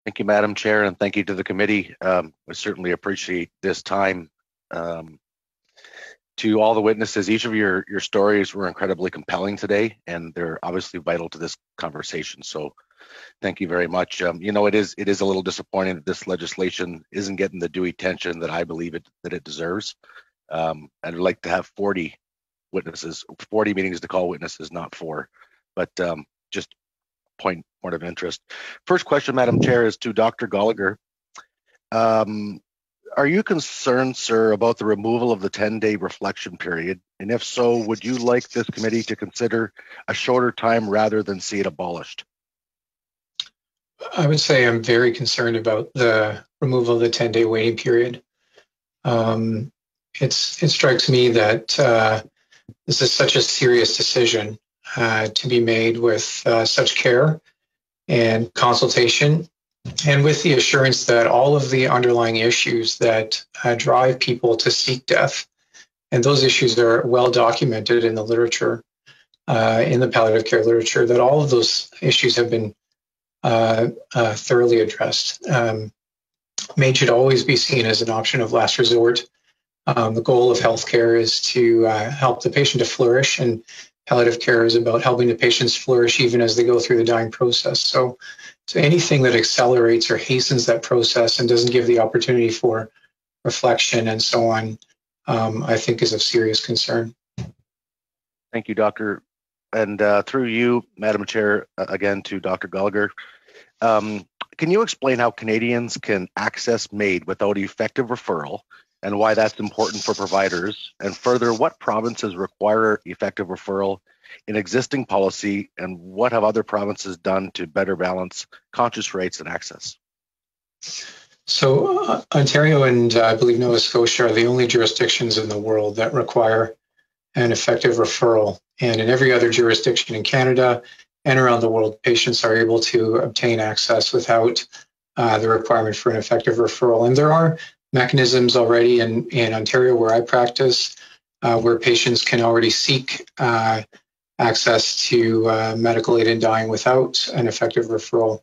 Thank you, Madam Chair, and thank you to the committee. We certainly appreciate this time. To all the witnesses, each of your stories were incredibly compelling today, and they're obviously vital to this conversation. So thank you very much. It is a little disappointing that this legislation isn't getting the due attention that I believe that it deserves. I'd like to have 40 witnesses, 40 meetings to call witnesses, not 4. But just point of interest. First question, Madam Chair, is to Dr. Gallagher. Are you concerned, sir, about the removal of the 10-day reflection period? And if so, would you like this committee to consider a shorter time rather than see it abolished? I would say I'm very concerned about the removal of the 10-day waiting period. It strikes me that this is such a serious decision to be made with such care and consultation, and with the assurance that all of the underlying issues that drive people to seek death, and those issues are well documented in the literature, in the palliative care literature, that all of those issues have been thoroughly addressed. MAID should always be seen as an option of last resort. The goal of healthcare is to help the patient to flourish, and palliative care is about helping the patients flourish even as they go through the dying process. So anything that accelerates or hastens that process and doesn't give the opportunity for reflection and so on, I think is of serious concern. Thank you, Doctor. And through you, Madam Chair, again to Dr. Gallagher, can you explain how Canadians can access MAID without effective referral and why that's important for providers? And further, what provinces require effective referral in existing policy, and what have other provinces done to better balance conscious rates and access? So Ontario and I believe Nova Scotia are the only jurisdictions in the world that require an effective referral. And in every other jurisdiction in Canada and around the world, patients are able to obtain access without the requirement for an effective referral. And there are mechanisms already in Ontario, where I practice, where patients can already seek access to medical aid in dying without an effective referral.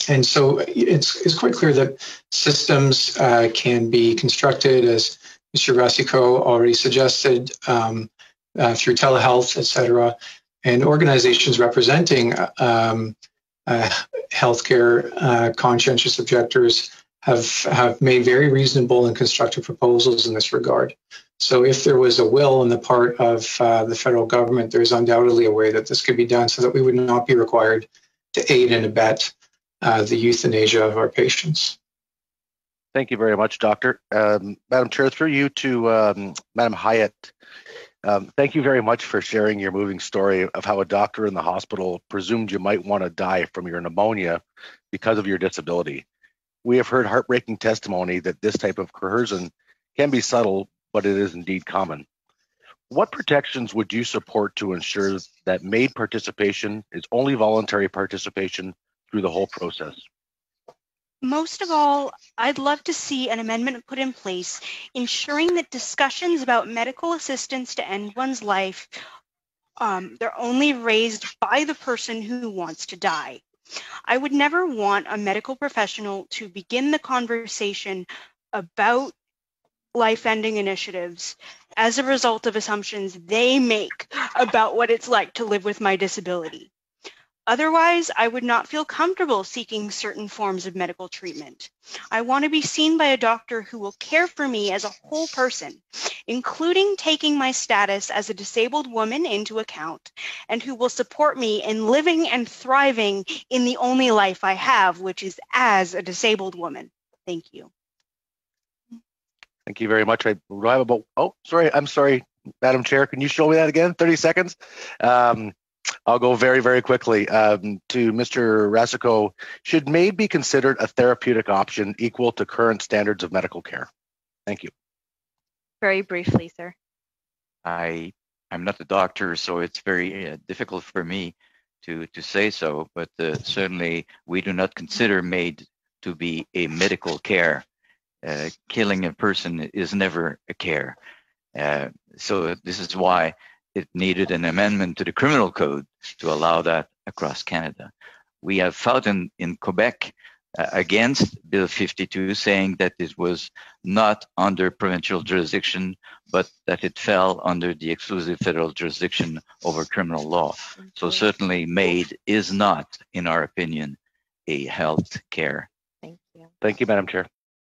And so it's quite clear that systems can be constructed, as Mr. Rasico already suggested, through telehealth, et cetera, and organizations representing healthcare conscientious objectors have made very reasonable and constructive proposals in this regard. So if there was a will on the part of the federal government, there's undoubtedly a way that this could be done so that we would not be required to aid and abet the euthanasia of our patients. Thank you very much, Doctor. Madam Chair, through you to Madam Hyatt. Thank you very much for sharing your moving story of how a doctor in the hospital presumed you might want to die from your pneumonia because of your disability. We have heard heartbreaking testimony that this type of coercion can be subtle, but it is indeed common. What protections would you support to ensure that MAID participation is only voluntary participation through the whole process? Most of all, I'd love to see an amendment put in place ensuring that discussions about medical assistance to end one's life, they're only raised by the person who wants to die. I would never want a medical professional to begin the conversation about life-ending initiatives as a result of assumptions they make about what it's like to live with my disability. Otherwise, I would not feel comfortable seeking certain forms of medical treatment. I want to be seen by a doctor who will care for me as a whole person, including taking my status as a disabled woman into account, and who will support me in living and thriving in the only life I have, which is as a disabled woman. Thank you. Thank you very much. I'm sorry, Madam Chair, can you show me that again? 30 seconds. I'll go very, very quickly. To Mr. Rasico, should MAID be considered a therapeutic option equal to current standards of medical care? Thank you. Very briefly, sir. I'm not a doctor, so it's very difficult for me to say so, but certainly we do not consider MAID to be a medical care. Killing a person is never a care. So this is why it needed an amendment to the criminal code to allow that across Canada. We have fought in Quebec against Bill 52, saying that it was not under provincial jurisdiction, but that it fell under the exclusive federal jurisdiction over criminal law. So certainly MAID is not, in our opinion, a health care. Thank you. Thank you, Madam Chair.